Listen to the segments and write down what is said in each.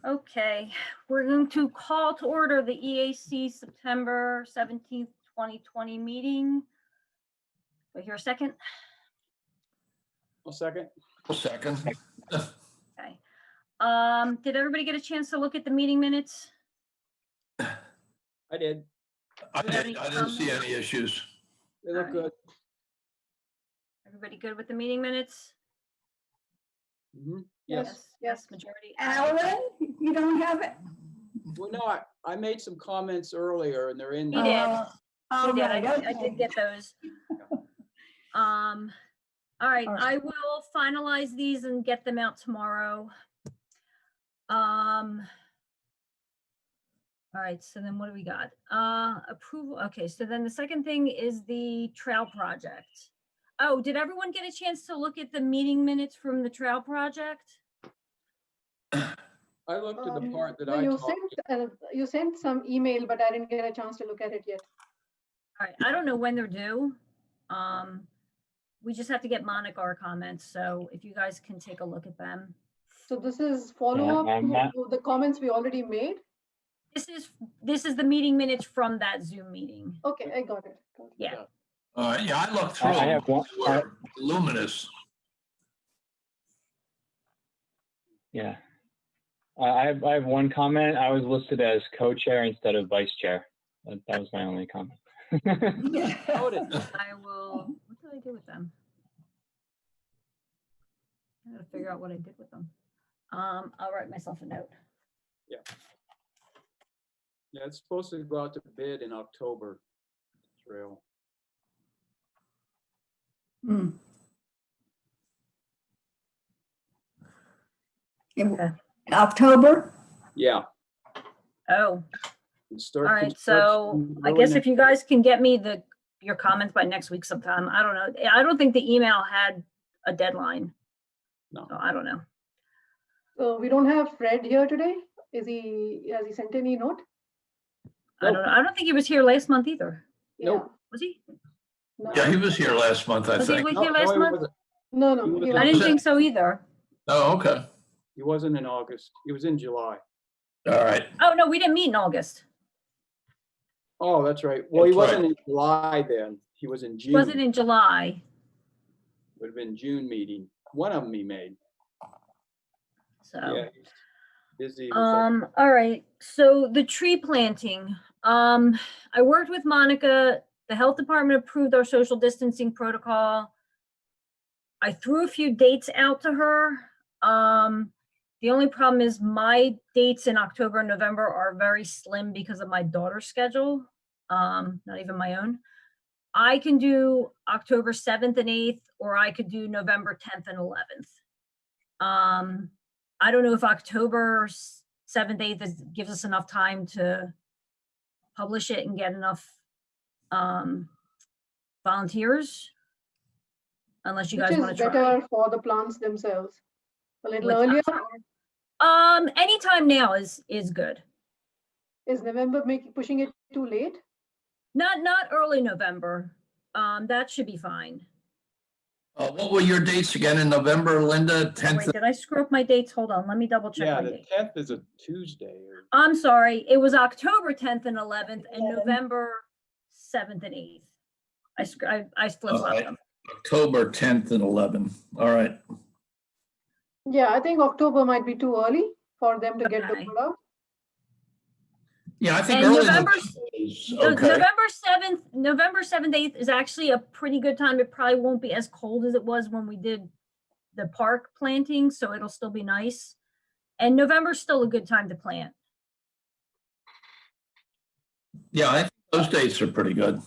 Okay, we're going to call to order the EAC September 17th, 2020 meeting. Do I hear a second? I'll second. I'll second. Okay. Did everybody get a chance to look at the meeting minutes? I did. I didn't see any issues. They look All right. good. Everybody good with the meeting minutes? Yes. Yes, majority. Alan, you don't have it? We're not. I made some comments earlier and they're in He there. did. All He did. right, I did okay. get those. All right, All right. I will finalize these and get them out tomorrow. All right, so then what do we got? Approval. Okay, so then the second thing is the trail project. Oh, did everyone get a chance to look at the meeting minutes from the trail project? I looked at the part that No, I you talked. you sent some email, but I didn't get a chance to look at it yet. All right, I don't know when they're due. We just have to get Monica our comments, so if you guys can take a look at them. So this is follow-up to the comments we already made? This is the meeting minutes from that Zoom meeting. Okay, I got it. Got it. Yeah. Yeah, I looked through. I them. have one. They were luminous. Yeah. I have one comment. I was listed as co-chair instead of vice chair. That was my only comment. Noted. I will, what did I do with them? I gotta figure out what I did with them. I'll write myself a note. Yeah, it's supposed to go out to bid in October. Trail. Hmm. In October? Yeah. Oh, and all start right, so construction I early guess if next you guys can get me your comments by next week sometime, I don't know. I don't think the email had a deadline. No. So I don't know. So we don't have Fred here today? Has he sent any note? I don't know. I don't think he was here last month either. Nope. Was he? No. Yeah, he was here last month, I Was he think. here last he month? wasn't. No, He no. was he on- I didn't wasn't. think so either. Oh, okay. He wasn't in August. He was in July. All right. Oh, no, we didn't meet in August. Oh, that's right. Well, he That's right. wasn't in July then. He was in June. Was it in July? Would have been June meeting. One of them he made. So. Yeah. he's Busy. with other- All right, so the tree planting, I worked with Monica, the health department approved our social distancing protocol. I threw a few dates out to her. The only problem is my dates in October and November are very slim because of my daughter's schedule, not even my own. I can do October 7th and 8th, or I could do November 10th and 11th. I don't know if October 7th, 8th gives us enough time to publish it and get enough volunteers, unless you Which guys is want to try. better for the plants themselves? A little What's earlier? that? Or Anytime now is good. is November pushing it too late? Not early November. That should be fine. What were your dates again in November, Linda? Oh, 10th? wait, did I screw up my dates? Hold on, let me double check Yeah, my the date. 10th is a Tuesday. I'm sorry, it was October 10th and 11th and November 7th and 8th. I flip-flopped right. them. October 10th and 11th. All right. Yeah, I think October might be too early for them to get the Okay. word out. Yeah, I think And early November- November is So okay. November 7th, 8th is actually a pretty good time. It probably won't be as cold as it was when we did the park planting, so it'll still be nice. And November's still a good time to plant. Yeah, I think those dates are pretty good.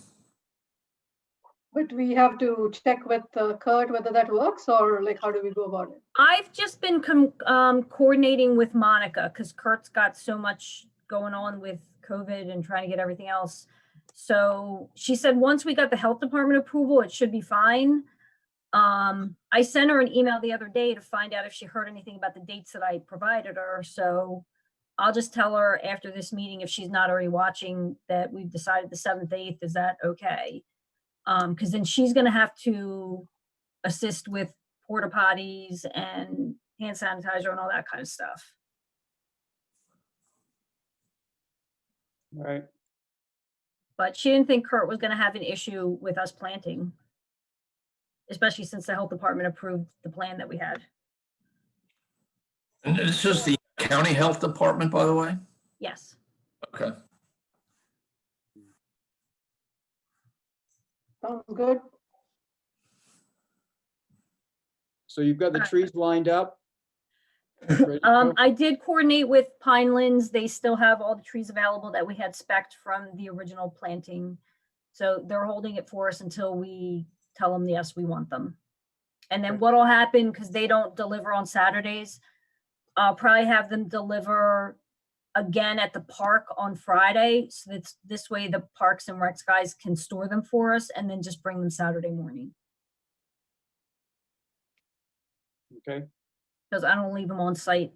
But we have to check with Kurt whether that works, or like, how do we go about it? I've just been coordinating with Monica because Kurt's got so much going on with COVID and trying to get everything else. So she said once we got the health department approval, it should be fine. I sent her an email the other day to find out if she heard anything about the dates that I provided her. So I'll just tell her after this meeting, if she's not already watching, that we've decided the 7th, 8th. Is that okay? Because then she's going to have to assist with porta potties and hand sanitizer and all that kind of stuff. Right. But she didn't think Kurt was gonna have an issue with us planting, especially since the health department approved the plan that we had. And this is the county health department, by the way? Yes. Okay. Sounds good. So you've got the Alright. trees lined up? Ready to go? I did coordinate with Pinelands. They still have all the trees available that we had spec'd from the original planting. So they're holding it for us until we tell them, yes, we want them. And then Okay. what'll happen, because they don't deliver on Saturdays, I'll probably have them deliver again at the park on Friday. So that's this way the Parks and Recs guys can store them for us and then just bring them Saturday morning. Okay, Because I don't leave them on site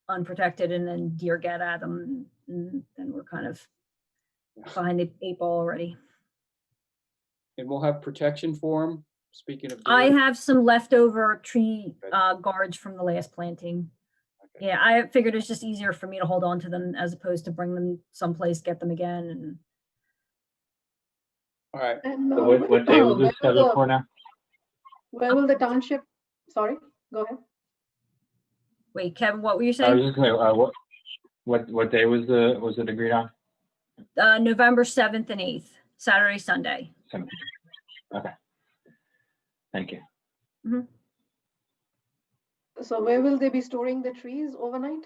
unprotected and then deer get at them. And then we're kind of behind the 8 ball already. and we'll have protection for them, speaking of. I deer. have some leftover tree Okay. guards from the last planting. Okay. Yeah, I figured it's just easier for me to hold on to them as opposed to bring them someplace, get them again. And All right, And So what day was this scheduled for now? where will the township, sorry, go ahead. wait, Kevin, what were you I was saying? just gonna, what day was it agreed on? November 7th and 8th, Saturday, Sunday. Okay. Thank you. So where will they be storing the trees overnight?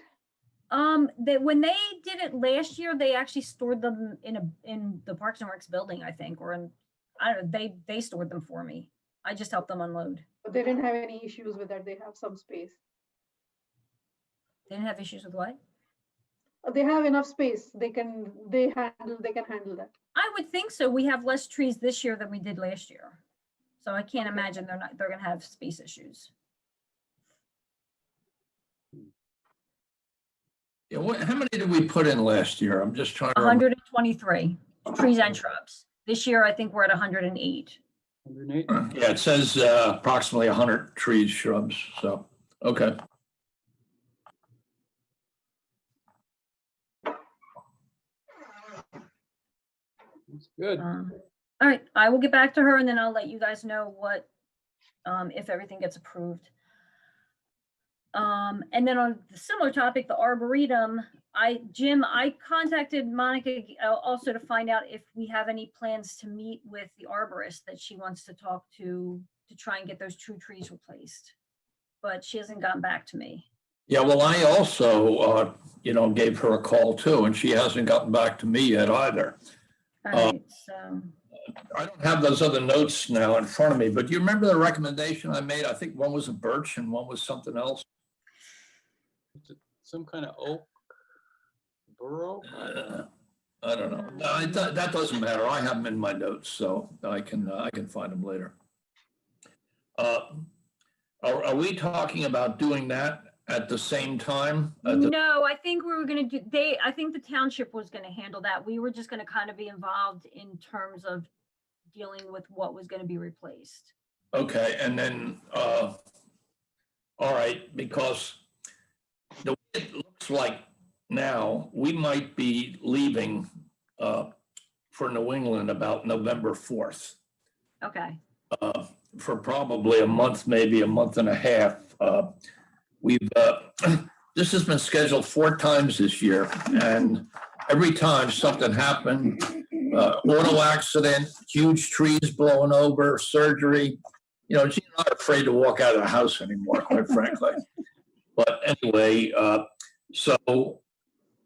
When they did it last year, they actually stored them in the Parks and Recs building, I think, or in, I don't know, they stored them for me. I just helped them unload. But they didn't have any issues with that, they have some space. They didn't have issues with what? They have enough space, they can handle that. I would think so. We have less trees this year than we did last year. So I can't imagine they're gonna have space issues. Yeah, how many did we put in last year? I'm just trying to remember. 123 trees and shrubs. This year, I think we're at 108. 108. Yeah, it says approximately 100 trees, shrubs, so, okay. That's good. All right, I will get back to her and then I'll let you guys know what, if everything gets approved. And then on the similar topic, the Arboretum, Jim, I contacted Monica also to find out if we have any plans to meet with the arborist that she wants to talk to try and get those true trees replaced. But she hasn't gotten back to me. Yeah, well, I also, gave her a call too, and she hasn't gotten back to me yet either. All right, so. I don't have those other notes now in front of me, but do you remember the recommendation I made? I think one was a birch and one was something else. Some kind of oak, burrow? I don't know. No, that doesn't matter. I have them in my notes, so I can find them later. Are we talking about doing that at the same time? No, I think we were gonna do, I think the township was gonna handle that. We were just gonna kind of be involved in terms of dealing with what was gonna be replaced. Okay, and then, all right, because the way it looks like now, we might be leaving for New England about November 4th. Okay, For probably a month, maybe a month and a half. This has been scheduled 4 times this year, and every time something happened, auto accident, huge trees blowing over, surgery. She's not afraid to walk out of the house anymore, quite frankly. But anyway, so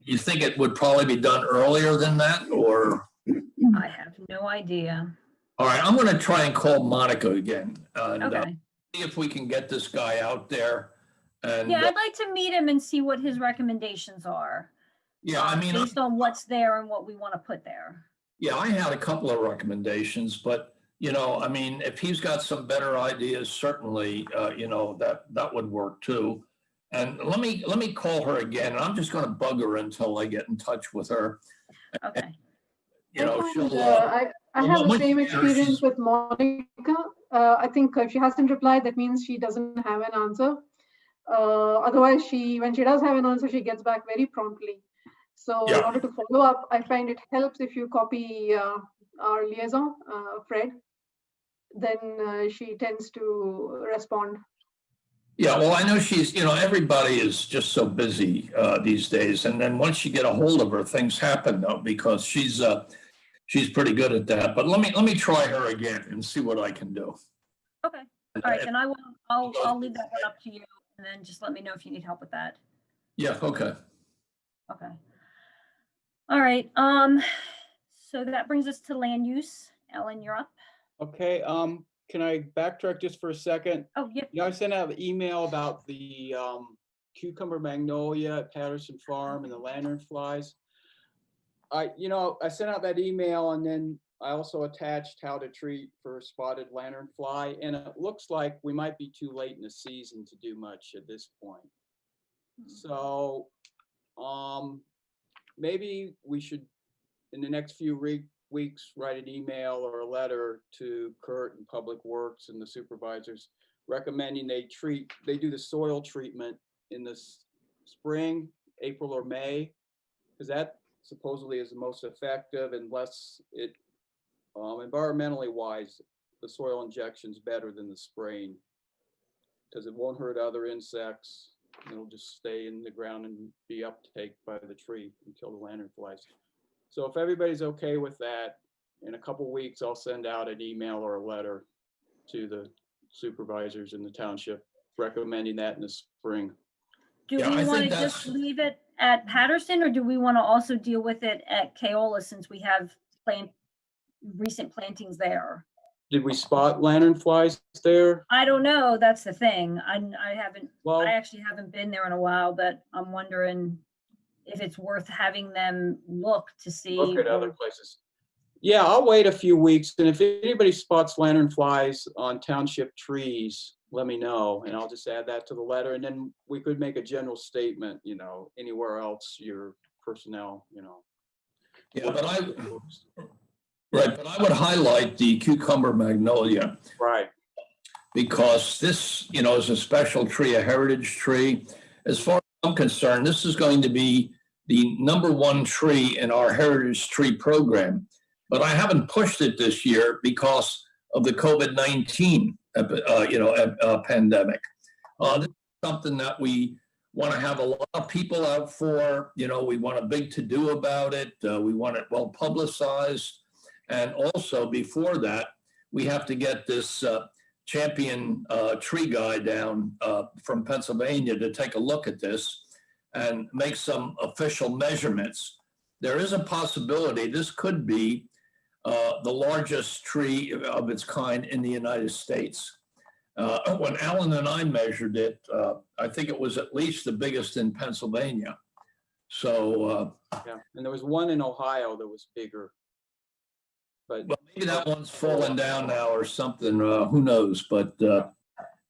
you think it would probably be done earlier than that, or? I have no idea. All right, I'm going to try and call Monica again. And, Okay, see if we can get this guy out there. And yeah, I'd like to meet him and see what his recommendations are. yeah, I mean, Based on what's there and what we want to put there. yeah, I had a couple of recommendations, but I mean, if he's got some better ideas, certainly, that would work too. And let me call her again, and I'm just going to bug her until I get in touch with her. Okay, She'll. I have the once same you get her, experience she's- with Monica. I think if she hasn't replied, that means she doesn't have an answer. Otherwise, when she does have an answer, she gets back very promptly. So Yeah. in order to follow up, I find it helps if you copy our liaison, Fred. Then she tends to respond. Yeah, well, I know she's, everybody is just so busy these days. And then once you get a hold of her, things happen though, because she's pretty good at that. But let me try her again and see what I can do. Okay, all right, then I'll leave that one up to you, and then just let me know if you need help with that. Yeah, okay. Okay. All right, so that brings us to land use. Ellen, you're up. Okay, can I backtrack just for a second? Oh, yeah. I sent out an email about the cucumber magnolia at Patterson Farm and the lanternflies. I sent out that email, and then I also attached how to treat for spotted lanternfly, and it looks like we might be too late in the season to do much at this point. So maybe we should, in the next few weeks, write an email or a letter to Kurt and Public Works and the supervisors recommending they do the soil treatment in the spring, April or May, because that supposedly is the most effective, unless it, environmentally wise, the soil injection is better than the spraying, because it won't hurt other insects. It'll just stay in the ground and be uptake by the tree until the lanternflies. So if everybody's okay with that, in a couple weeks, I'll send out an email or a letter to the supervisors in the township recommending that in the spring. Do Yeah, we I want to think just that's- leave it at Patterson, or do we want to also deal with it at Keola, since we have recent plantings there? Did we spot lanternflies there? I don't know. That's the thing. I haven't, Well, I actually haven't been there in a while, but I'm wondering if it's worth having them look to see. look at other or- places. Yeah, I'll wait a few weeks, and if anybody spots lanternflies on township trees, let me know, and I'll just add that to the letter, and then we could make a general statement, anywhere else your personnel, Yeah, but I would highlight the cucumber magnolia, Right, because this, is a special tree, a heritage tree. As far as I'm concerned, this is going to be the #1 tree in our heritage tree program. But I haven't pushed it this year because of the COVID-19, pandemic. This is something that we want to have a lot of people out for. We want a big to-do about it. We want it well publicized. And also before that, we have to get this champion tree guy down from Pennsylvania to take a look at this and make some official measurements. There is a possibility this could be the largest tree of its kind in the United States. When Alan and I measured it, I think it was at least the biggest in Pennsylvania. So yeah, and there was one in Ohio that was bigger. But well, maybe that one's fallen down now or something, who knows? But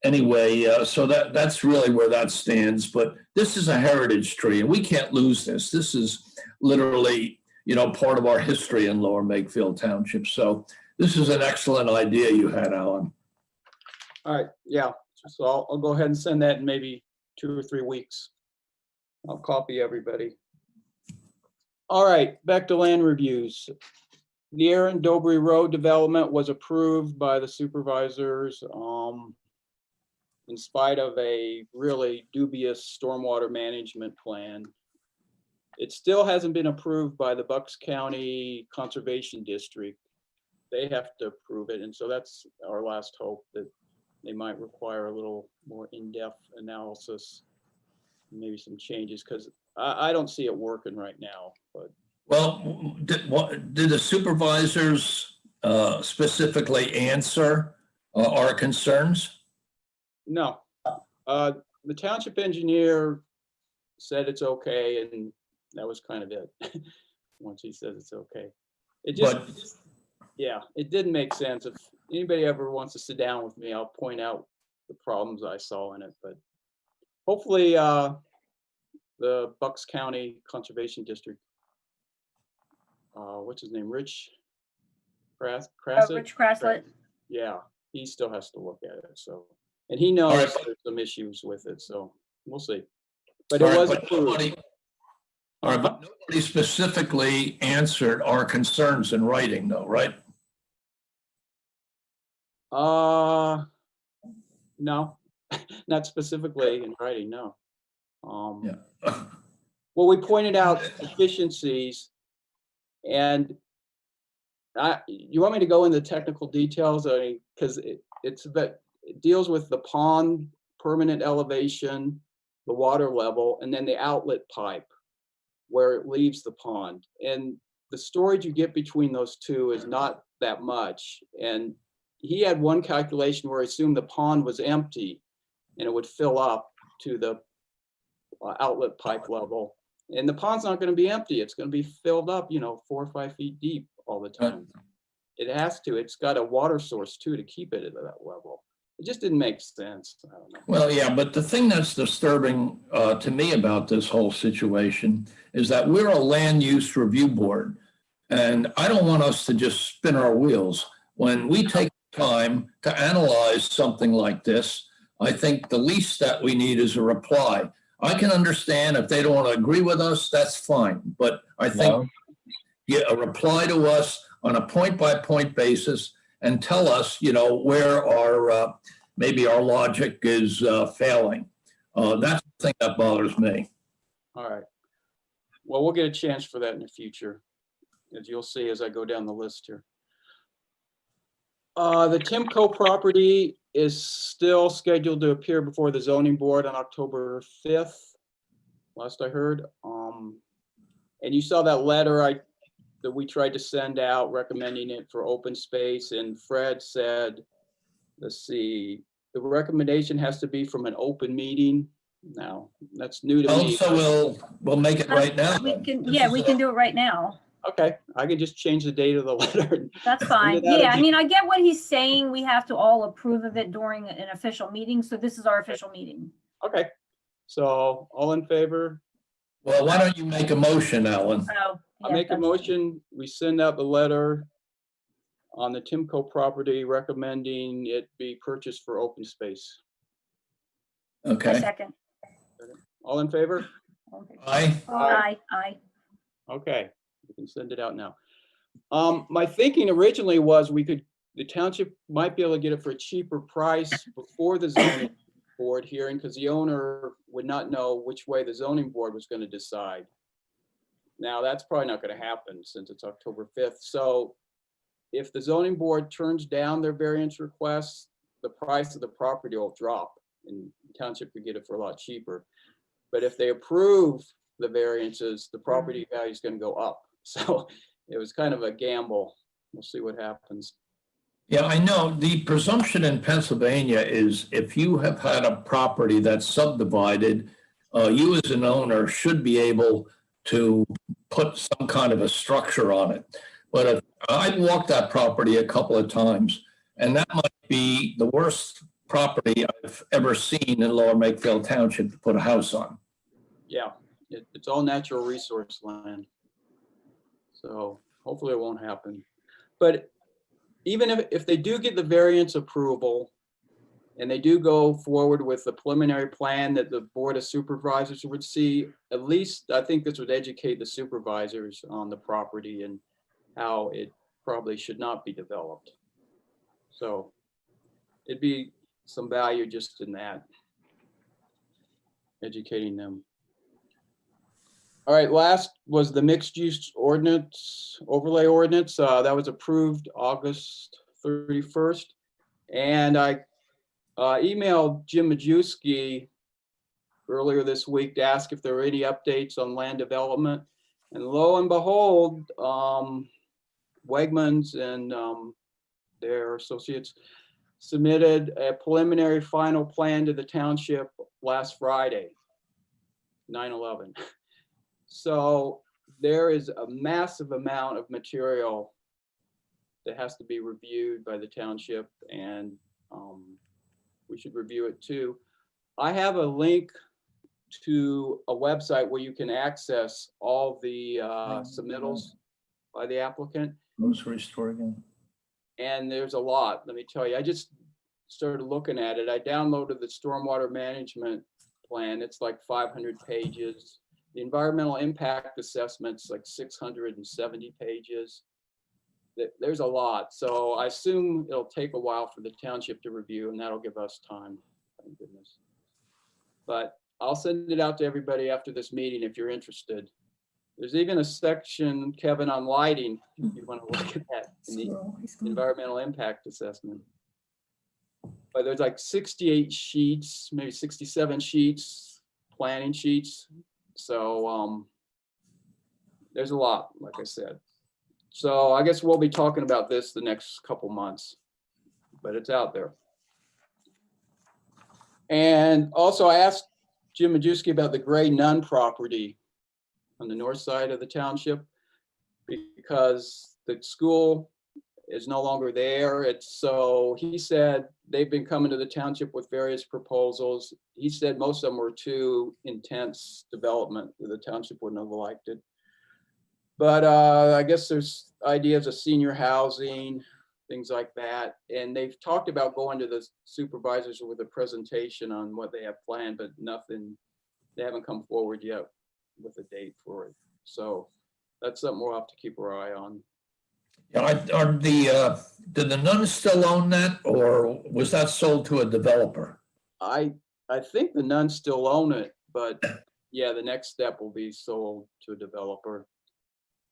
anyway, so that's really where that stands. But this is a heritage tree, and we can't lose this. This is literally, part of our history in Lower Makefield Township. So this is an excellent idea you had, Alan. all right, yeah, so I'll go ahead and send that in maybe 2 or 3 weeks. I'll copy everybody. All right, back to land reviews. The Aaron Dobry Road development was approved by the supervisors in spite of a really dubious stormwater management plan. It still hasn't been approved by the Bucks County Conservation District. They have to approve it, and so that's our last hope, that they might require a little more in-depth analysis, maybe some changes, because I don't see it working right now, but. Well, did the supervisors specifically answer our concerns? No, the township engineer said it's okay, and that was kind of it. Once he says it's okay. It just, yeah, it didn't make sense. If anybody ever wants to sit down with me, I'll point out the problems I saw in it, but hopefully the Bucks County Conservation District, what's his name, Rich Crassett? Rich Crassett. Yeah, he still has to look at it, so, and he knows there's some issues with it, so we'll see. But it was approved. All right, but nobody specifically answered our concerns in writing though, right? No, not specifically in writing, no. Yeah. Well, we pointed out deficiencies, and you want me to go into technical details? I mean, because it deals with the pond, permanent elevation, the water level, and then the outlet pipe where it leaves the pond. And the storage you get between those two is not that much. And he had one calculation where he assumed the pond was empty and it would fill up to the outlet pipe level. And the pond's not going to be empty. It's going to be filled up, 4 or 5 feet deep all the time. It has to. It's got a water source too to keep it at that level. It just didn't make sense. I don't know. Well, yeah, but the thing that's disturbing to me about this whole situation is that we're a land use review board. And I don't want us to just spin our wheels. When we take time to analyze something like this, I think the least that we need is a reply. I can understand if they don't want to agree with us, that's fine. But I think get a reply to us on a point-by-point basis and tell us, where our maybe our logic is failing. That's the thing that bothers me. All right. Well, we'll get a chance for that in the future, as you'll see as I go down the list here. The Timco property is still scheduled to appear before the zoning board on October 5th, last I heard. And you saw that letter that we tried to send out recommending it for open space, and Fred said, let's see, the recommendation has to be from an open meeting. Now, that's new to me. Also, we'll make it right now. We can do it right now. Okay, I can just change the date of the letter. That's fine. Yeah, I mean, I get what he's saying. We have to all approve of it during an official meeting. So this is our official meeting. Okay, so all in favor? Well, why don't you make a motion, Ellen? Oh, I yeah, make a that's- motion, we send out the letter on the Timco property recommending it be purchased for open space. A Okay. second. All in favor? Aye. Aye. Okay, we can send it out now. My thinking originally was the township might be able to get it for a cheaper price before the zoning board hearing, because the owner would not know which way the zoning board was going to decide. Now, that's probably not going to happen since it's October 5th. So if the zoning board turns down their variance requests, the price of the property will drop and the township could get it for a lot cheaper. But if they approve the variances, the property value is going to go up. So it was kind of a gamble. We'll see what happens. Yeah, I know. The presumption in Pennsylvania is if you have had a property that's subdivided, you as an owner should be able to put some kind of a structure on it. But I've walked that property a couple of times, and that might be the worst property I've ever seen in Lower Makefield Township to put a house on. Yeah, it's all natural resource land. So hopefully it won't happen. But even if they do get the variance approval and they do go forward with the preliminary plan that the Board of Supervisors would see, at least I think this would educate the supervisors on the property and how it probably should not be developed. So it'd be some value just in that, educating them. All right, last was the mixed use ordinance, overlay ordinance. That was approved August 31st. And I emailed Jim Majewski earlier this week to ask if there were any updates on land development. And lo and behold, Wegmans and their associates submitted a preliminary final plan to the township last Friday, 9/11. So there is a massive amount of material that has to be reviewed by the township, and we should review it too. I have a link to a website where you can access all the submittals by the applicant. Grocery store again. And there's a lot, let me tell you. I just started looking at it. I downloaded the stormwater management plan. It's like 500 pages. The environmental impact assessment's like 670 pages. There's a lot, so I assume it'll take a while for the township to review, and that'll give us time, thank goodness. But I'll send it out to everybody after this meeting if you're interested. There's even a section, Kevin, on lighting, if you want to look at that in the environmental impact assessment. But there's like 68 sheets, maybe 67 sheets, planning sheets. So there's a lot, like I said. So I guess we'll be talking about this the next couple months, but it's out there. And also I asked Jim Majewski about the Gray Nun property on the north side of the township, because the school is no longer there. So he said they've been coming to the township with various proposals. He said most of them were too intense development, that the township wouldn't have liked it. But I guess there's ideas of senior housing, things like that. And they've talked about going to the supervisors with a presentation on what they have planned, but nothing, they haven't come forward yet with a date for it. So that's something we'll have to keep our eye on. Yeah, did the nuns still own that, or was that sold to a developer? I think the nuns still own it, but yeah, the next step will be sold to a developer.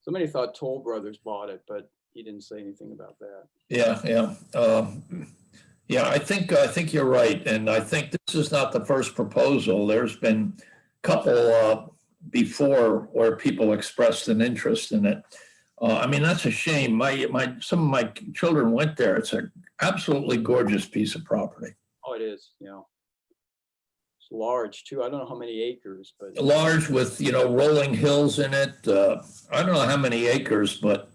Somebody thought Toll Brothers bought it, but he didn't say anything about that. Yeah. Yeah, I think you're right. And I think this is not the first proposal. There's been a couple before where people expressed an interest in it. I mean, that's a shame. Some of my children went there. It's an absolutely gorgeous piece of property. Oh, it is, yeah. It's large too. I don't know how many acres, but Large with, rolling hills in it. I don't know how many acres, but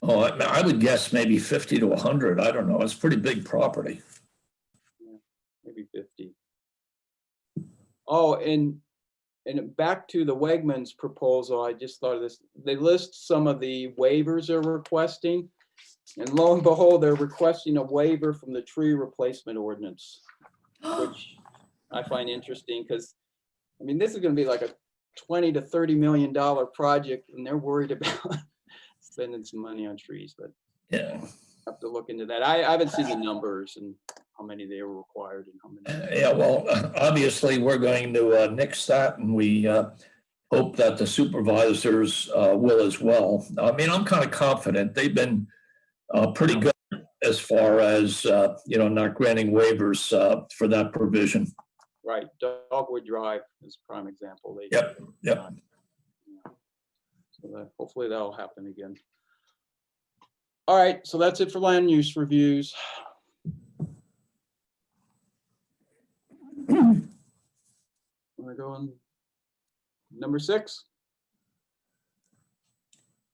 I would guess maybe 50 to 100. I don't know. It's pretty big property. yeah, maybe 50. Oh, and back to the Wegmans proposal, I just thought of this. They list some of the waivers they're requesting, and lo and behold, they're requesting a waiver from the tree replacement ordinance, which I find interesting because, I mean, this is going to be like a $20 to $30 million project, and they're worried about spending some money on trees, but Yeah. I have to look into that. I haven't seen the numbers and how many they were required and how many. Yeah, well, obviously, we're going to nix that, and we hope that the supervisors will as well. I mean, I'm kind of confident. They've been pretty good as far as, not granting waivers for that provision. Right, Dogwood Drive is a prime example. Yep. So hopefully that'll happen again. All right, so that's it for land use reviews. Want to go on number 6?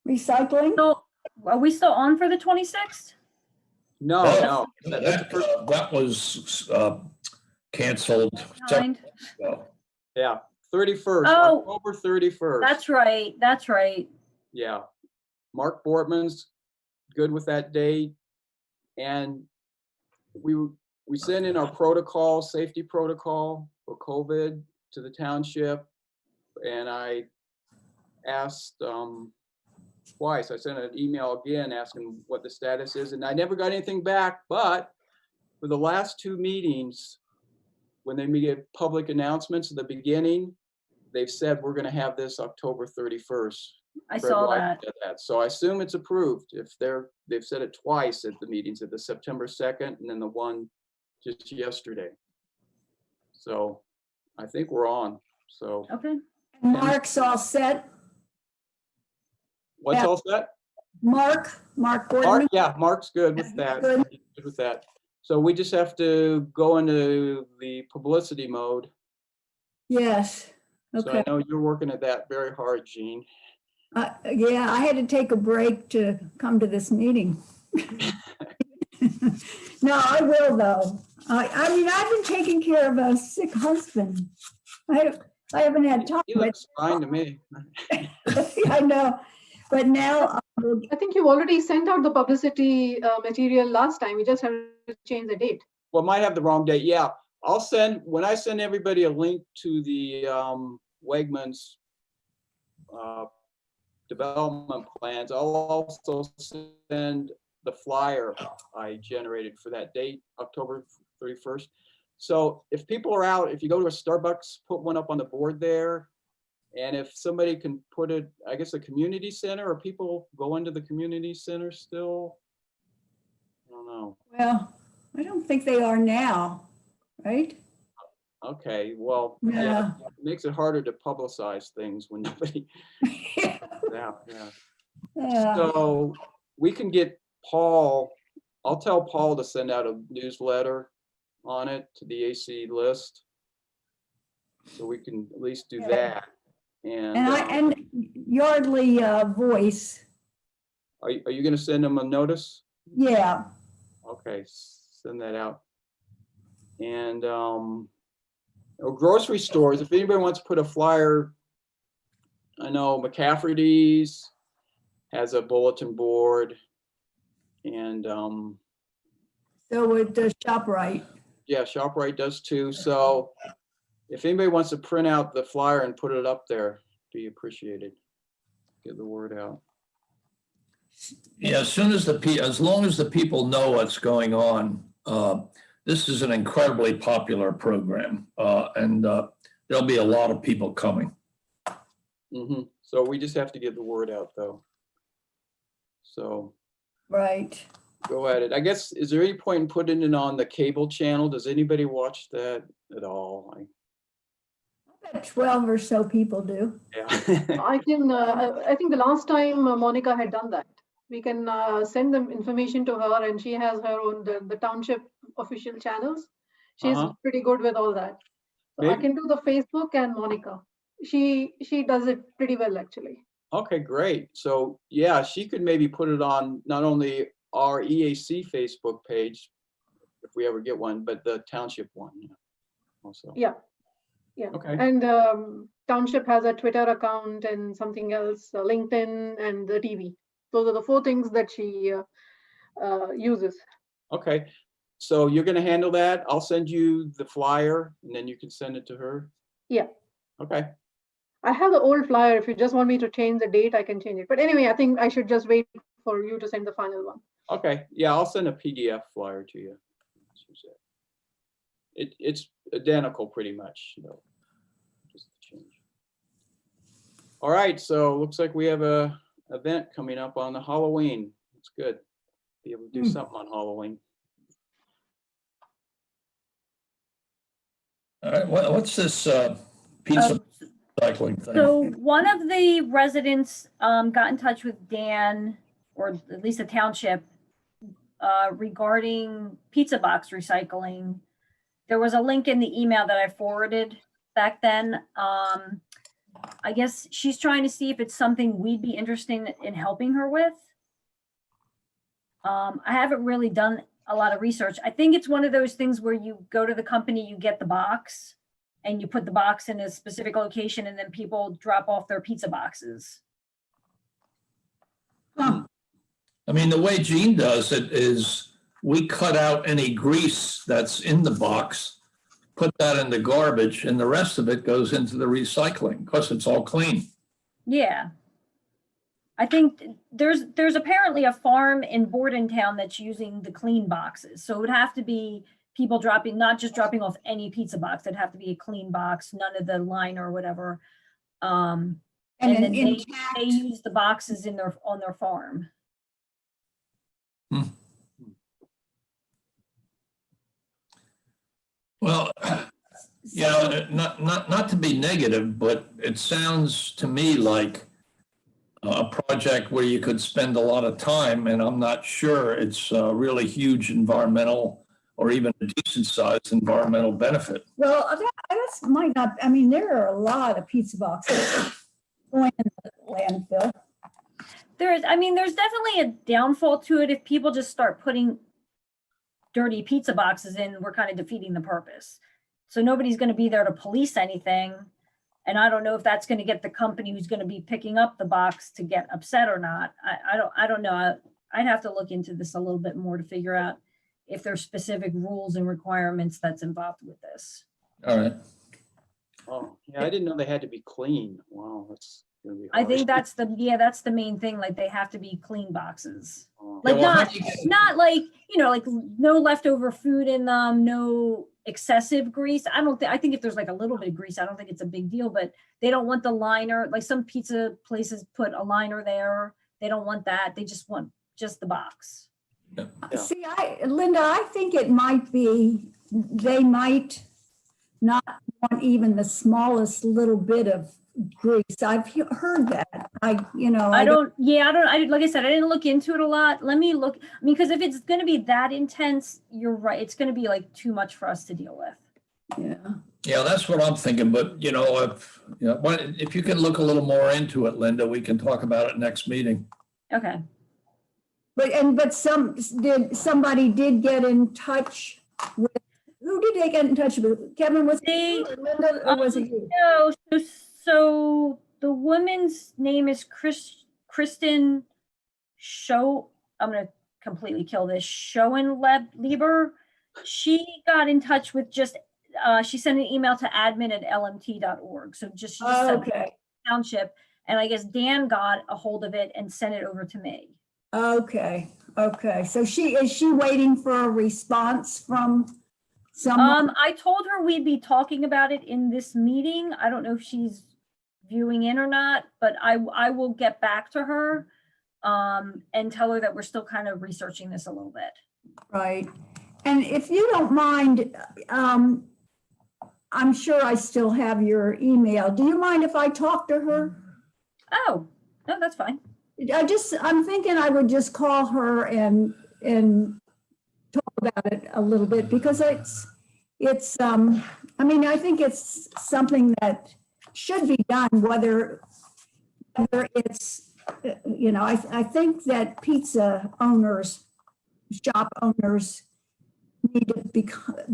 Recycling? So are we still on for the 26th? No. That was canceled. Kind. Yeah, 31st, Oh. October 31st. That's right. Yeah, Mark Bortman's good with that date. And we sent in our protocol, safety protocol for COVID to the township. And I asked twice, I sent an email again asking what the status is, and I never got anything back. But for the last 2 meetings, when they made public announcements at the beginning, they've said we're going to have this October 31st. I Fred saw White that. said that. So I assume it's approved. If they've said it twice at the meetings, at the September 2nd and then the one just yesterday. So I think we're on. So Okay. Mark's all set. what's Yeah. all set? Mark Mark, Boardman. yeah, Mark's good with that. Good. He's good with that. So we just have to go into the publicity mode. Yes, So okay. I know you're working at that very hard, Jean. Yeah, I had to take a break to come to this meeting. No, I will though. I mean, I've been taking care of a sick husband. I haven't had time, He but looks fine to me. I know. But now, I think you already sent out the publicity material last time. We just have to change the date. Well, might have the wrong date. Yeah, when I send everybody a link to the Wegmans development plans. I'll also send the flyer I generated for that date, October 31st. So if people are out, if you go to a Starbucks, put one up on the board there. And if somebody can put it, I guess, a community center, or people go into the community center still? I don't know. Well, I don't think they are now, right? Okay, well, yeah, it makes it harder to publicize things when nobody, yeah, yeah. So we can get Paul, I'll tell Paul to send out a newsletter on it to the AC list. So we can at least do that. And Yardley Voice. Are you gonna send them a notice? Yeah. Okay, send that out. And grocery stores, if anybody wants to put a flyer, I know McCafferty's has a bulletin board, and So would ShopRite. yeah, ShopRite does too. So if anybody wants to print out the flyer and put it up there, be appreciated. Get the word out. Yeah, as long as the people know what's going on, this is an incredibly popular program, and there'll be a lot of people coming. Mm-hmm. So we just have to get the word out, though. So Right. go at it. I guess, is there any point in putting it on the cable channel? Does anybody watch that at all? I bet 12 or so people do. Yeah. I can, I think the last time Monica had done that. We can send them information to her, and she has her own, the township official channels. She's pretty good with all that. So I Maybe- can do the Facebook and Monica. She does it pretty well, actually. Okay, great. So yeah, she could maybe put it on not only our EAC Facebook page, if we ever get one, but the township one also. Yeah. Yeah. Okay. And township has a Twitter account and something else, LinkedIn and the TV. Those are the 4 things that she uses. Okay. So you're going to handle that. I'll send you the flyer and then you can send it to her. Yeah. Okay. I have the old flyer. If you just want me to change the date, I can change it. But anyway, I think I should just wait for you to send the final one. Okay. Yeah, I'll send a PDF flyer to you. It's identical pretty much, just change. All right. So looks like we have a event coming up on the Halloween. It's good. Be able to do something on Halloween. All right, what's this pizza recycling thing? So one of the residents got in touch with Dan, or at least the township, regarding pizza box recycling. There was a link in the email that I forwarded back then. I guess she's trying to see if it's something we'd be interested in helping her with. I haven't really done a lot of research. I think it's one of those things where you go to the company, you get the box, and you put the box in a specific location, and then people drop off their pizza boxes. Huh. I mean, the way Gene does it is we cut out any grease that's in the box, put that in the garbage, and the rest of it goes into the recycling because it's all clean. Yeah. I think there's apparently a farm in Bordentown that's using the clean boxes. So it would have to be people not just dropping off any pizza box. It'd have to be a clean box, none of the liner or whatever. And then they use the boxes on their farm. Well, not to be negative, but it sounds to me like a project where you could spend a lot of time, and I'm not sure it's a really huge environmental or even a decent sized environmental benefit. Well, that's might not, I mean, there are a lot of pizza boxes going in the landfill. There's definitely a downfall to it. If people just start putting dirty pizza boxes in, we're kind of defeating the purpose. So nobody's going to be there to police anything. And I don't know if that's going to get the company who's going to be picking up the box to get upset or not. I don't know. I'd have to look into this a little bit more to figure out if there's specific rules and requirements that's involved with this. All right. Oh, yeah, I didn't know they had to be clean. Wow, that's gonna be I harsh. think that's the main thing. Like they have to be clean boxes. Uh, Like Yeah, well, how not, do you get- not like, like no leftover food in them, no excessive grease. I think if there's like a little bit of grease, I don't think it's a big deal, but they don't want the liner. Like some pizza places put a liner there. They don't want that. They just want just the box. Yeah. See, Linda, I think it might be, they might not want even the smallest little bit of grease. I've heard that. I don't. Like I said, I didn't look into it a lot. Let me look. I mean, because if it's going to be that intense, you're right. It's going to be like too much for us to deal with. Yeah. Yeah, that's what I'm thinking, but if you can look a little more into it, Linda, we can talk about it next meeting. Okay. But somebody did get in touch with, who did they get in touch with? Kevin, was They- it you or Linda, or was it you? No, so the woman's name is Kristen Show. I'm gonna completely kill this. Schoenleber. She got in touch with she sent an email to admin@lmt.org. So she just sent Okay, Township, and I guess Dan got a hold of it and sent it over to me. okay. So is she waiting for a response from someone? I told her we'd be talking about it in this meeting. I don't know if she's viewing in or not, but I will get back to her and tell her that we're still kind of researching this a little bit. Right. And if you don't mind, I'm sure I still have your email. Do you mind if I talk to her? Oh, no, that's fine. I'm thinking I would just call her and talk about it a little bit, because I think it's something that should be done, whether it's, I think that pizza owners, shop owners need to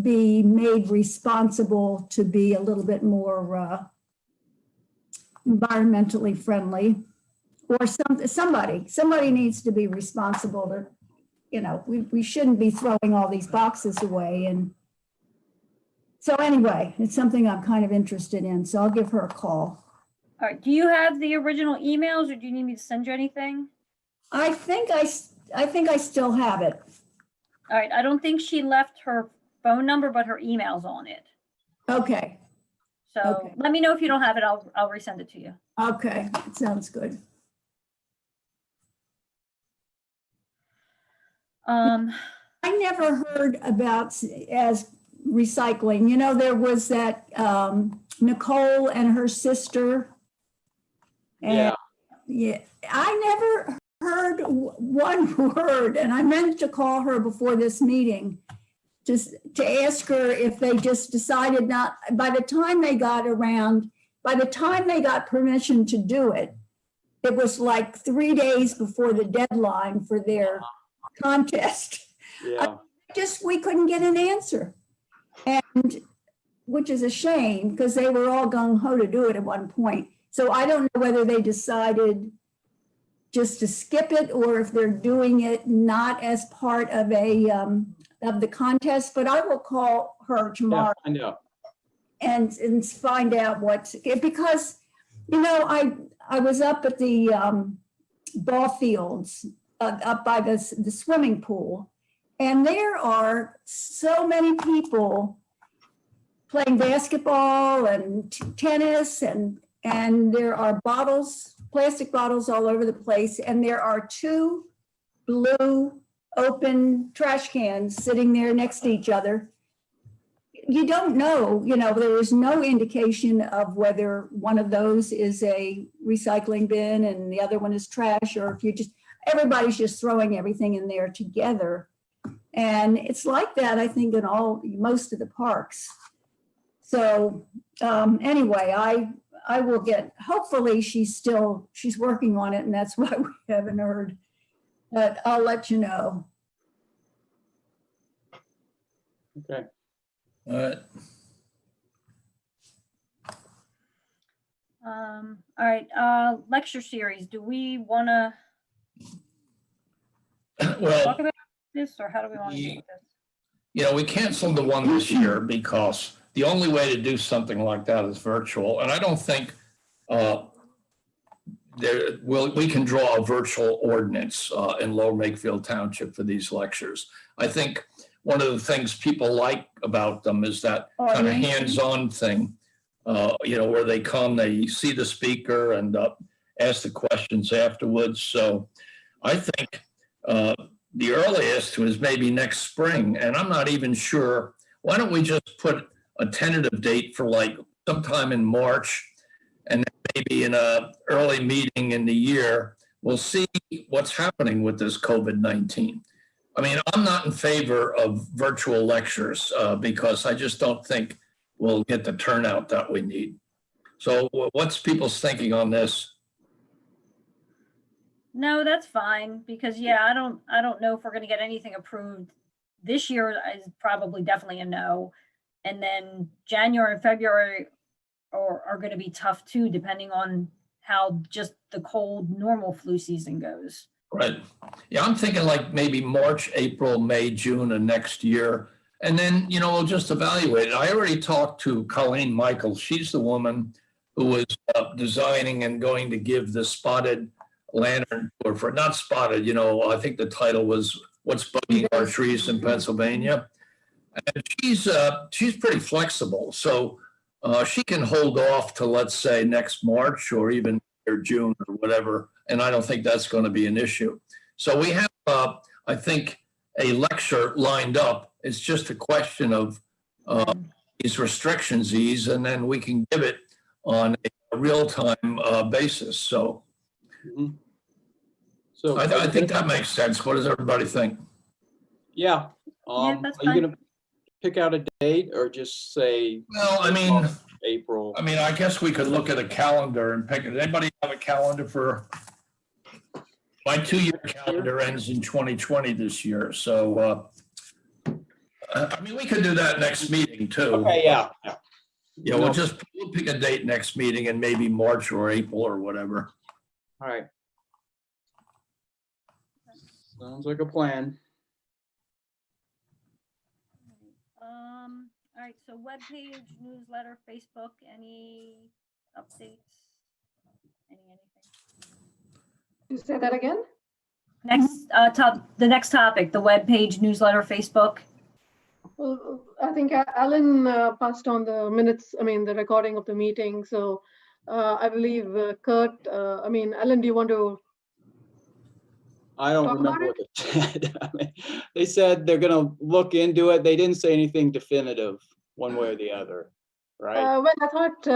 be made responsible to be a little bit more environmentally friendly. Or somebody needs to be responsible to, we shouldn't be throwing all these boxes away. And so anyway, it's something I'm kind of interested in, so I'll give her a call. All right. Do you have the original emails, or do you need me to send you anything? I think I still have it. All right. I don't think she left her phone number, but her email's on it. Okay, So Okay. let me know if you don't have it. I'll resend it to you. okay, that sounds good. I never heard about as recycling. There was that Nicole and her sister. Yeah, Yeah, I never heard one word, and I meant to call her before this meeting, just to ask her if they just decided not, by the time they got permission to do it, it was like 3 days before the deadline for their contest. yeah. We couldn't get an answer. And, which is a shame, because they were all gung ho to do it at one point. So I don't know whether they decided just to skip it, or if they're doing it not as part of of the contest, but I will call her tomorrow I know. and find out because, I was up at the ball fields up by the swimming pool, and there are so many people playing basketball and tennis, and there are plastic bottles all over the place, and there are 2 blue open trash cans sitting there next to each other. You don't know, there is no indication of whether one of those is a recycling bin and the other one is trash, or if everybody's just throwing everything in there together. And it's like that, I think, in most of the parks. So anyway, I will hopefully she's working on it, and that's why we haven't heard, but I'll let you know. Okay. All right. All right. Lecture series. Do we want to talk Well, about this, or how do we want to do this? we canceled the one this year because the only way to do something like that is virtual. And I don't think we can draw a virtual ordinance in Lower Makefield Township for these lectures. I think one of the things people like about them is that kind of hands-on thing, where they come, they see the speaker and ask the questions afterwards. So I think the earliest was maybe next spring, and I'm not even sure. Why don't we just put a tentative date for like sometime in March, and then maybe in a early meeting in the year, we'll see what's happening with this COVID-19. I mean, I'm not in favor of virtual lectures because I just don't think we'll get the turnout that we need. So what's people's thinking on this? No, that's fine, because yeah, I don't know if we're gonna get anything approved this year. Is probably definitely a no. And then January and February are gonna be tough too, depending on how just the cold normal flu season goes. Right. Yeah, I'm thinking like maybe March, April, May, June of next year. And then, we'll just evaluate it. I already talked to Colleen Michaels. She's the woman who was designing and going to give the spotted lantern, or for not spotted, I think the title was What's Bugging Our Trees in Pennsylvania. And she's pretty flexible. So she can hold off to, let's say, next March or even June or whatever. And I don't think that's going to be an issue. So we have, I think, a lecture lined up. It's just a question of these restrictions ease, and then we can give it on a real-time basis. So, So I think that makes sense. What does everybody think? Yeah. That's Are you fine. gonna pick out a date or just say Well, I mean, April? I guess we could look at a calendar and pick it. Anybody have a calendar for? My 2-year calendar ends in 2020 this year. So, we could do that next meeting too. Okay, yeah. Yeah, we'll pick a date next meeting and maybe March or April or whatever. All right. Sounds like a plan. All right, so webpage, newsletter, Facebook, any updates? Anything? You say that again? Next, the next topic, the webpage, newsletter, Facebook. Well, I think Alan passed on the minutes, the recording of the meeting. So I believe Kurt, Alan, do you want to? I don't Talk remember about what they said. They said they're gonna look into it. They didn't say anything definitive one way or the other, right? Well, I thought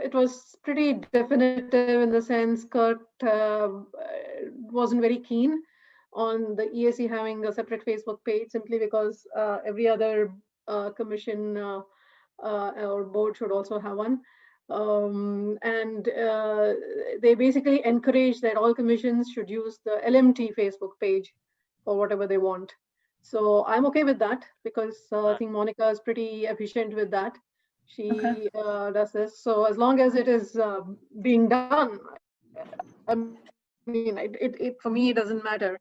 it was pretty definitive in the sense Kurt wasn't very keen on the EAC having a separate Facebook page simply because every other commission or board should also have one. They basically encourage that all commissions should use the LMT Facebook page for whatever they want. So I'm okay with that because I think Monica is pretty efficient with that. She does this. So as long as it is being done, it for me, it doesn't matter.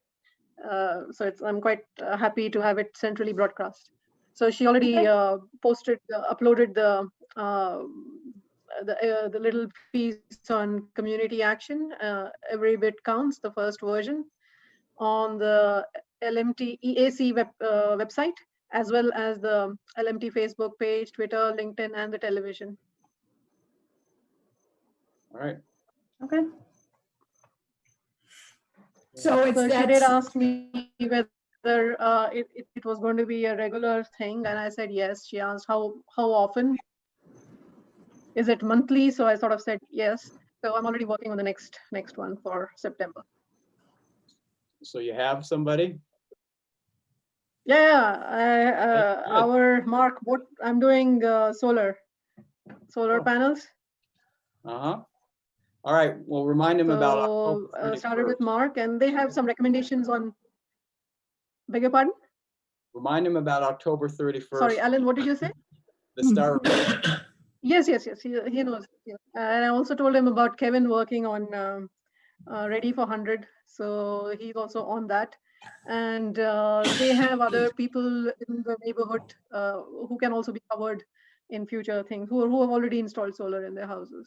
So I'm quite happy to have it centrally broadcast. So she already uploaded the little piece on community action. Every bit counts, the first version, on the LMT EAC website, as well as the LMT Facebook page, Twitter, LinkedIn, and the television. All right. Okay. So it's So she did that, ask me whether it was going to be a regular thing, and I said yes. She asked how often. Is it monthly? So I sort of said yes. So I'm already working on the next one for September. So you have somebody? Yeah, our Mark, what I'm doing solar panels. Uh-huh. All right. Well, remind him about October Started with 21st. Mark, and they have some recommendations on. Beg your pardon? Remind him about October 31st. Sorry, Alan, what did you say? The start. Yes. He knows. Yeah. And I also told him about Kevin working on Ready for 100. So he's also on that. And they have other people in the neighborhood who can also be covered in future things, who have already installed solar in their houses.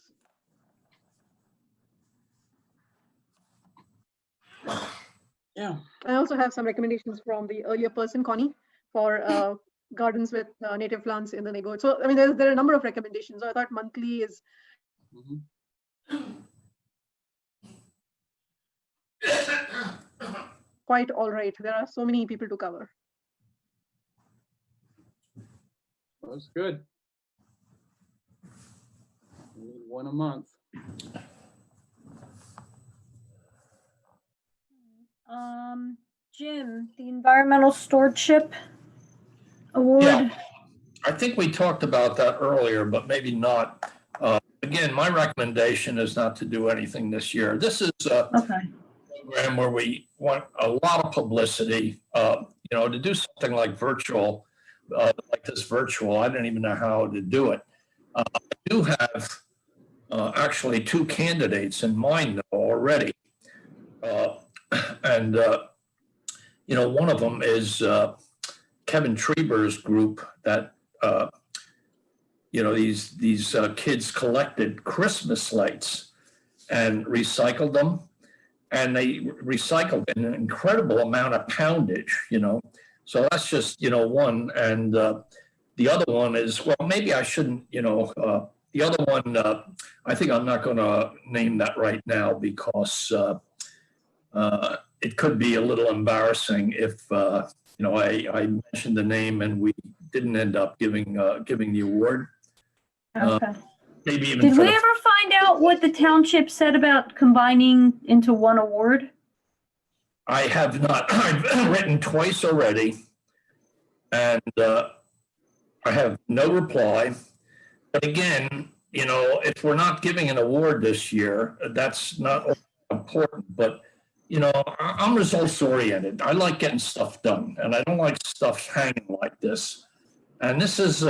Yeah. I also have some recommendations from the earlier person, Connie, for gardens with native plants in the neighborhood. So, I mean, there are a number of recommendations. So I thought monthly is Mhm. quite all right. There are so many people to cover. That's good. We need one a month. Jim, the Environmental Stewardship Award. Yeah, I think we talked about that earlier, but maybe not. Again, my recommendation is not to do anything this year. This is a Okay. program where we want a lot of publicity, to do something like virtual, like this virtual. I didn't even know how to do it. I do have actually two candidates in mind though already. And one of them is Kevin Treber's group that, these kids collected Christmas lights and recycled them. And they recycled an incredible amount of poundage, So that's just, one. And the other one is, well, maybe I shouldn't, the other one, I think I'm not going to name that right now because it could be a little embarrassing if, I mentioned the name and we didn't end up giving the award. Okay. Maybe even Did for we the- ever find out what the township said about combining into one award? I have not. I've written twice already, and I have no reply. But again, if we're not giving an award this year, that's not important. But I'm results oriented. I like getting stuff done, and I don't like stuff hanging like this. And this is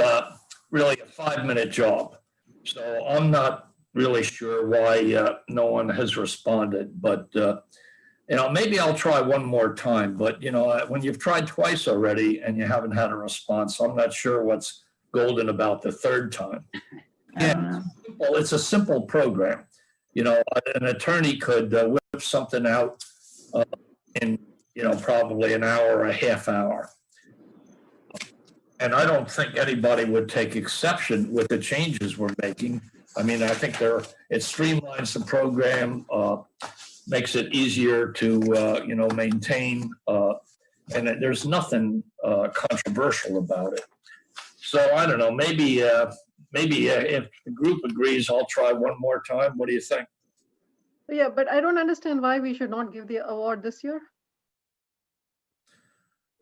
really a 5-minute job, so I'm not really sure why no one has responded. But maybe I'll try one more time. But when you've tried twice already and you haven't had a response, I'm not sure what's golden about the third time. I don't know. Well, it's a simple program. An attorney could whip something out in probably an hour or a half hour. And I don't think anybody would take exception with the changes we're making. I mean, I think it streamlines the program, makes it easier to maintain, and there's nothing controversial about it. So I don't know. Maybe if the group agrees, I'll try one more time. What do you think? Yeah, but I don't understand why we should not give the award this year.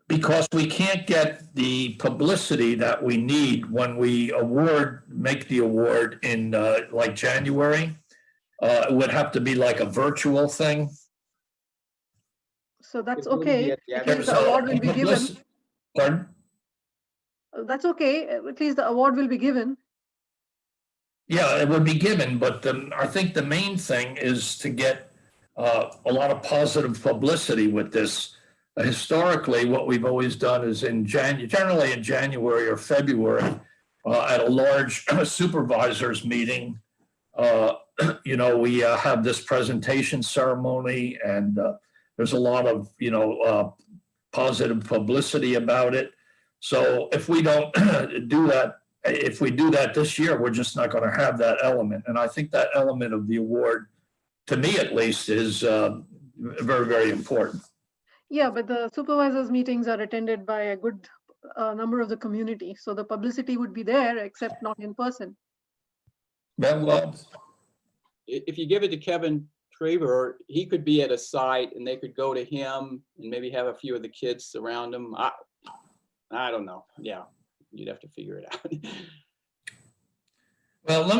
Because we can't get the publicity that we need when we make the award in like January. It would have to be like a virtual thing. So that's It wouldn't be okay. at the At least actual- the award will be given. Pardon? That's okay. At least the award will be given. Yeah, it would be given, but I think the main thing is to get a lot of positive publicity with this. Historically, what we've always done is generally in January or February, at a large supervisors meeting, we have this presentation ceremony, and there's a lot of positive publicity about it. So if we don't do that, if we do that this year, we're just not going to have that element. And I think that element of the award, to me at least, is very, very important. Yeah, but the supervisors meetings are attended by a good number of the community. So the publicity would be there, except not in person. Well, If you give it to Kevin Treber, he could be at a site and they could go to him and maybe have a few of the kids surround him. I don't know. Yeah, you'd have to figure it out. well, let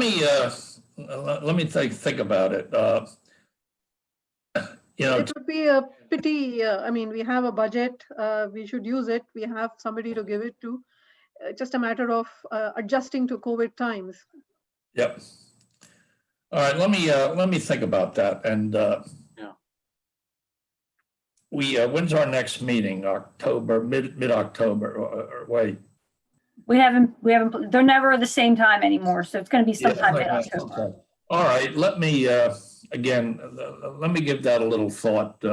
me think about it. It would be a pity. I mean, we have a budget. We should use it. We have somebody to give it to. Just a matter of adjusting to COVID times. Yep. All right, let me think about that. And when's our next meeting? October, mid-October, or wait. We haven't, they're never the same time anymore. So it's going to be sometime Yeah, mid-October. all right, let me give that a little thought.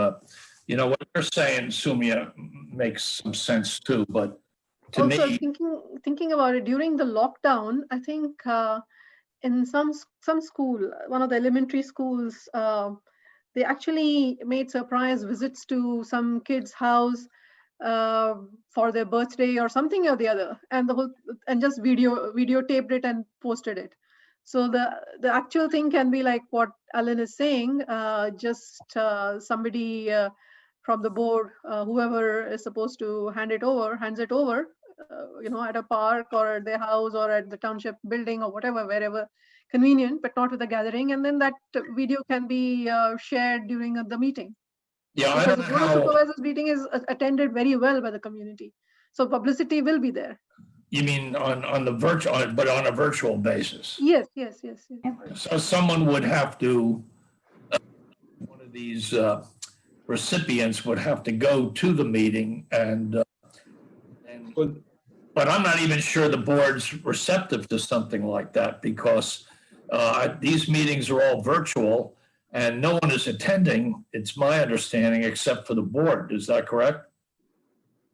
You know, what you're saying, Sumia, makes some sense too, but to Also, me, thinking about it, during the lockdown, I think in some school, one of the elementary schools, they actually made surprise visits to some kid's house for their birthday or something or the other, and just videotaped it and posted it. So the actual thing can be like what Alan is saying, just somebody from the board, whoever is supposed to hands it over, at a park or at their house or at the township building or whatever, wherever convenient, but not with the gathering. And then that video can be shared during the meeting. yeah, I Because don't the know board of how, supervisors meeting is attended very well by the community. So publicity will be there. you mean on the virtual, but on a virtual basis. Yes. So someone would have to, one of these recipients would have to go to the meeting and but I'm not even sure the board's receptive to something like that because these meetings are all virtual and no one is attending, it's my understanding, except for the board. Is that correct?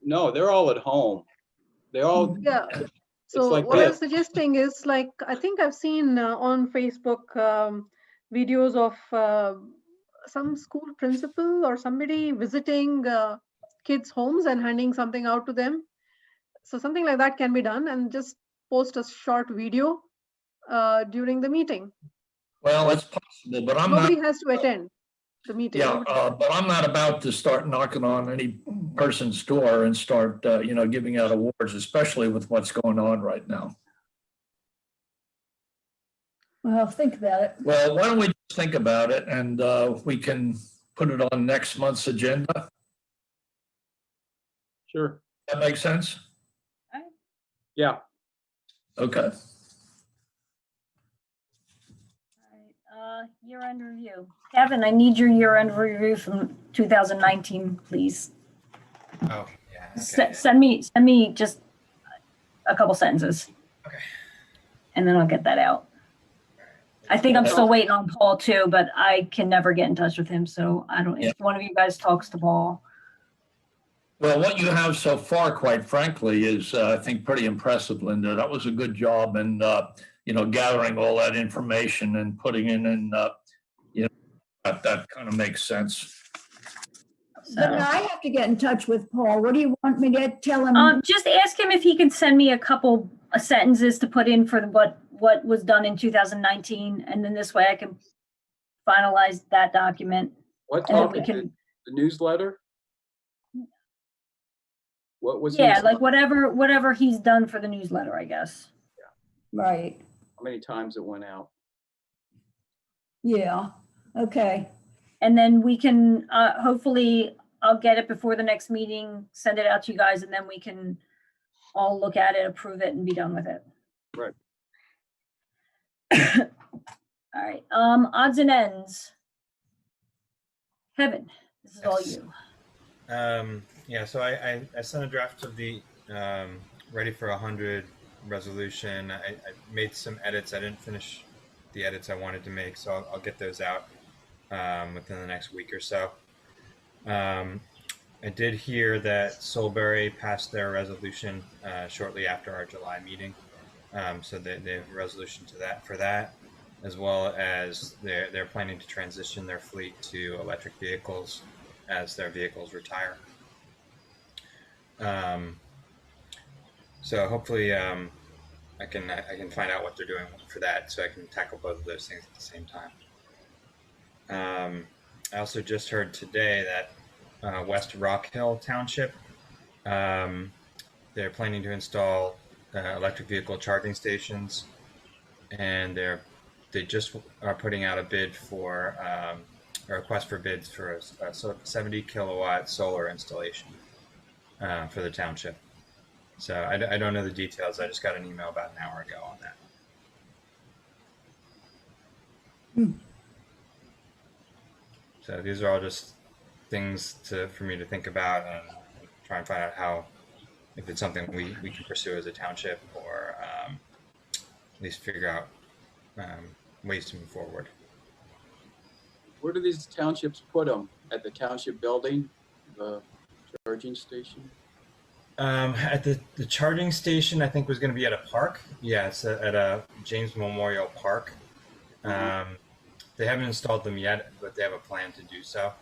No, they're all at home. They're all, Yeah. So like what I'm this. suggesting is, like, I think I've seen on Facebook videos of some school principal or somebody visiting kids' homes and handing something out to them. So something like that can be done, and just post a short video during the meeting. Well, it's possible, but Nobody has to attend the meeting. Yeah, but I'm not about to start knocking on any person's door and start, giving out awards, especially with what's going on right now. Well, think about it. Well, why don't we just think about it and we can put it on next month's agenda? sure, That makes sense? yeah. Okay. Year-end review. Kevin, I need your year-end review from 2019, please. Oh, yeah. Okay. Send me just a couple sentences. Okay. And then I'll get that out. I think I'm still waiting on Paul too, but I can never get in touch with him. So I don't, if one of you guys talks to Paul. Well, what you have so far, quite frankly, is, I think, pretty impressive, Linda. That was a good job in, gathering all that information and putting it in, that kind of makes sense. But I have to get in touch with Paul. What do you want me to tell him? Just ask him if he can send me a couple of sentences to put in for what was done in 2019, and then this way I can finalize that document. What And then topic? we can, The newsletter? What was? yeah, his- like whatever he's done for the newsletter, I guess. Right. How many times it went out? Yeah. Okay. And then we can, hopefully I'll get it before the next meeting, send it out to you guys, and then we can all look at it, approve it, and be done with it. Right. All right, odds and ends. Kevin, this is all Yes. you. Yeah, so I sent a draft of the Ready for 100 resolution. I made some edits. I didn't finish the edits I wanted to make, so I'll get those out within the next week or so. I did hear that Solbury passed their resolution shortly after our July meeting, so they have a resolution for that, as well as they're planning to transition their fleet to electric vehicles as their vehicles retire. So hopefully I can find out what they're doing for that, so I can tackle both of those things at the same time. I also just heard today that West Rock Hill Township, they're planning to install electric vehicle charging stations, and they just are putting out a bid for a request for bids for a 70 kilowatt solar installation for the township. So I don't know the details. I just got an email about an hour ago on that. So these are all just things for me to think about and try and find out if it's something we can pursue as a township, or at least figure out ways to move forward. Where do these townships put them? At the township building? the charging station? At the charging station, I think was going to be at a park. Yeah, it's at a James Memorial Park. They haven't installed them yet, but they have a plan to do so.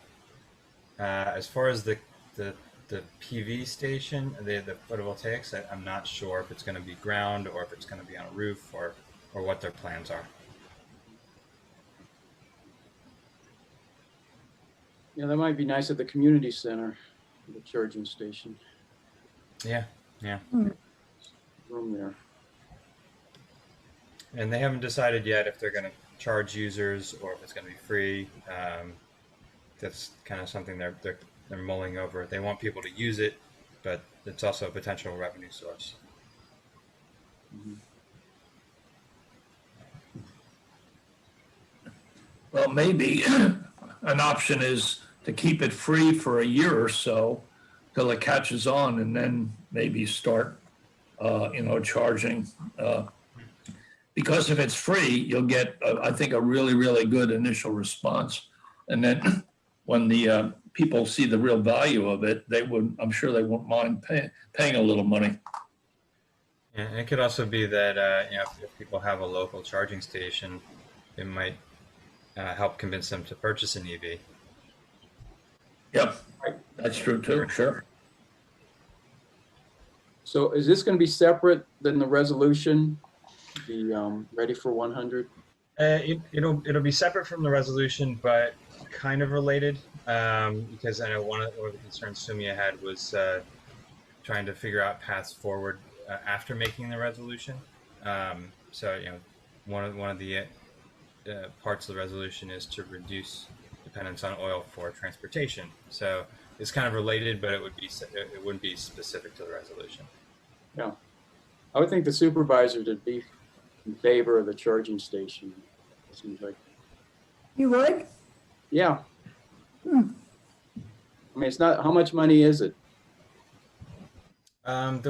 As far as the PV station, the photovoltaics, I'm not sure if it's going to be ground or if it's going to be on a roof or what their plans are. Yeah, that might be nice at the community center, the charging station. Yeah, yeah. Room there. And they haven't decided yet if they're going to charge users or if it's going to be free. That's kind of something they're mulling over. They want people to use it, but it's also a potential revenue source. Mhm. Well, maybe an option is to keep it free for a year or so till it catches on, and then maybe start, charging. Because if it's free, you'll get, I think, a really, really good initial response. And then when the people see the real value of it, I'm sure they won't mind paying a little money. And it could also be that if people have a local charging station, it might help convince them to purchase an EV. Yep, that's true too, sure. So is this going to be separate than the resolution, the Ready for 100? It'll be separate from the resolution, but kind of related, because I know one of the concerns Sumia had was trying to figure out paths forward after making the resolution. So one of the parts of the resolution is to reduce dependence on oil for transportation. So it's kind of related, but it wouldn't be specific to the resolution. Yeah, I would think the supervisor would be in favor of the charging station. It seems like. You would? Yeah. I mean, it's not, how much money is it? It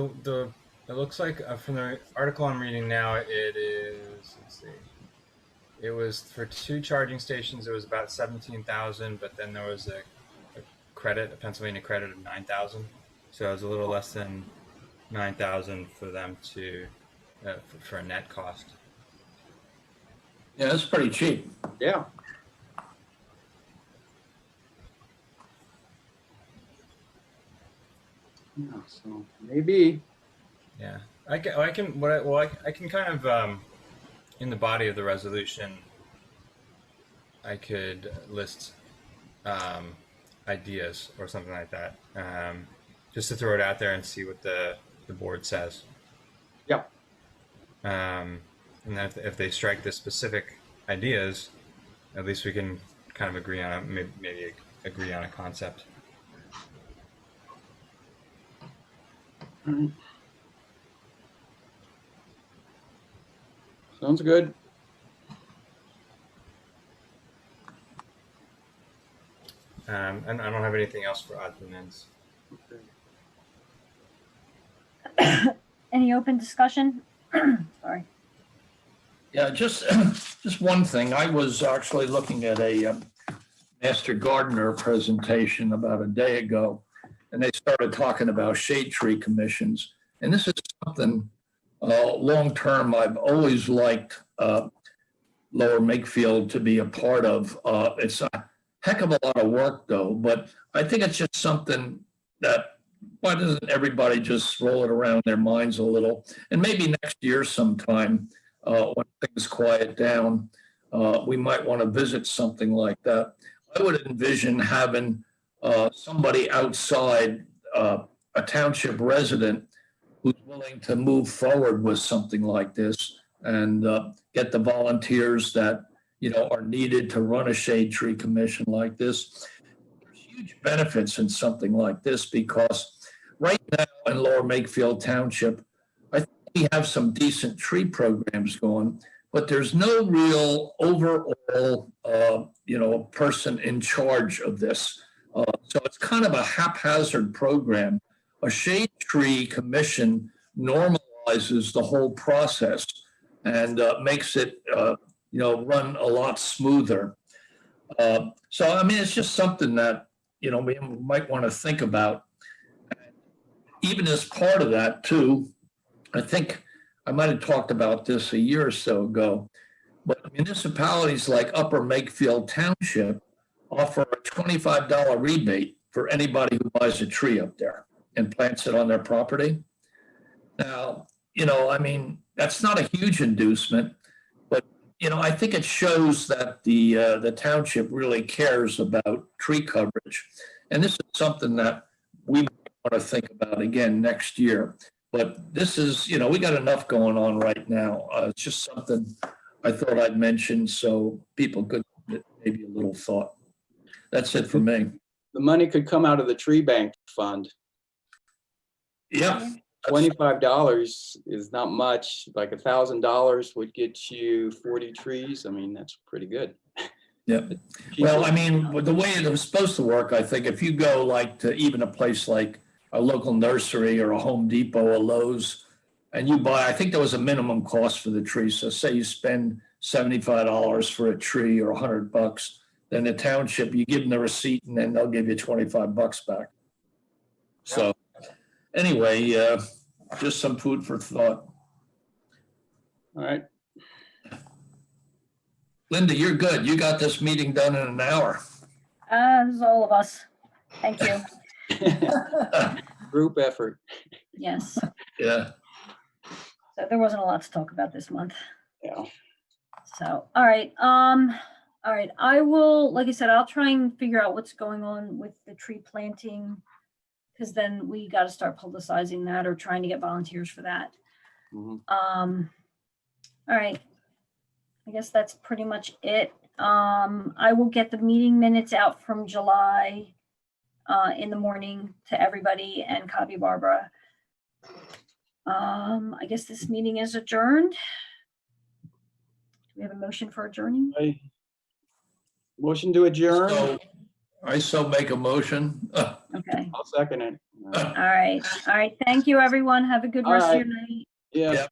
looks like from the article I'm reading now, it is, let's see, it was for 2 charging stations, it was about 17,000, but then there was a Pennsylvania credit of 9,000. So it was a little less than 9,000 for them to, for a net cost. Yeah, that's pretty cheap. Yeah. Yeah, so maybe. Yeah, I can kind of, in the body of the resolution, I could list ideas or something like that, just to throw it out there and see what the board says. Yeah. And then if they strike the specific ideas, at least we can kind of agree on maybe agree on a concept. Sounds good. And I don't have anything else for odds and ends. Okay. Any open discussion? Sorry. Yeah, just one thing. I was actually looking at a Master Gardener presentation about a day ago, and they started talking about shade tree commissions. And this is something long-term I've always liked Lower Makefield to be a part of. It's a heck of a lot of work, though, but I think it's just something that, why doesn't everybody just roll it around their minds a little? And maybe next year sometime, when things quiet down, we might want to visit something like that. I would envision having somebody outside, a township resident, who's willing to move forward with something like this and get the volunteers that are needed to run a shade tree commission like this. There's huge benefits in something like this because right now in Lower Makefield Township, I think we have some decent tree programs going, but there's no real overall, person in charge of this. So it's kind of a haphazard program. A shade tree commission normalizes the whole process and makes it, run a lot smoother. So, I mean, it's just something that, we might want to think about. Even as part of that too, I think I might have talked about this a year or so ago, but municipalities like Upper Makefield Township offer a $25 rebate for anybody who buys a tree up there and plants it on their property. Now, that's not a huge inducement, but, I think it shows that the township really cares about tree coverage. And this is something that we want to think about again next year. But this is, we got enough going on right now. It's just something I thought I'd mention so people could maybe a little thought. That's it for me. The money could come out of the tree bank fund. Yeah. $25 is not much. Like $1,000 would get you 40 trees. I mean, that's pretty good. Yeah. Well, the way it was supposed to work, I think, if you go like to even a place like a local nursery or a Home Depot, a Lowe's, and you buy, I think there was a minimum cost for the tree. So say you spend $75 for a tree or $100, then the township, you give them the receipt and then they'll give you $25 back. So anyway, just some food for thought. All right. Linda, you're good. You got this meeting done in an hour. This is all of us. Thank you. Group effort. Yes. Yeah. So there wasn't a lot to talk about this month. Yeah. So, all right. All right. I will, like I said, I'll try and figure out what's going on with the tree planting, because then we got to start publicizing that or trying to get volunteers for that. Mhm. All right. I guess that's pretty much it. I will get the meeting minutes out from July in the morning to everybody and copy Barbara. I guess this meeting is adjourned. Do we have a motion for adjourning? Motion to adjourn. So I make a motion. Okay. I'll second it. All right. All right. Thank you, everyone. Have a good All rest of right. your night. Yeah. Yeah.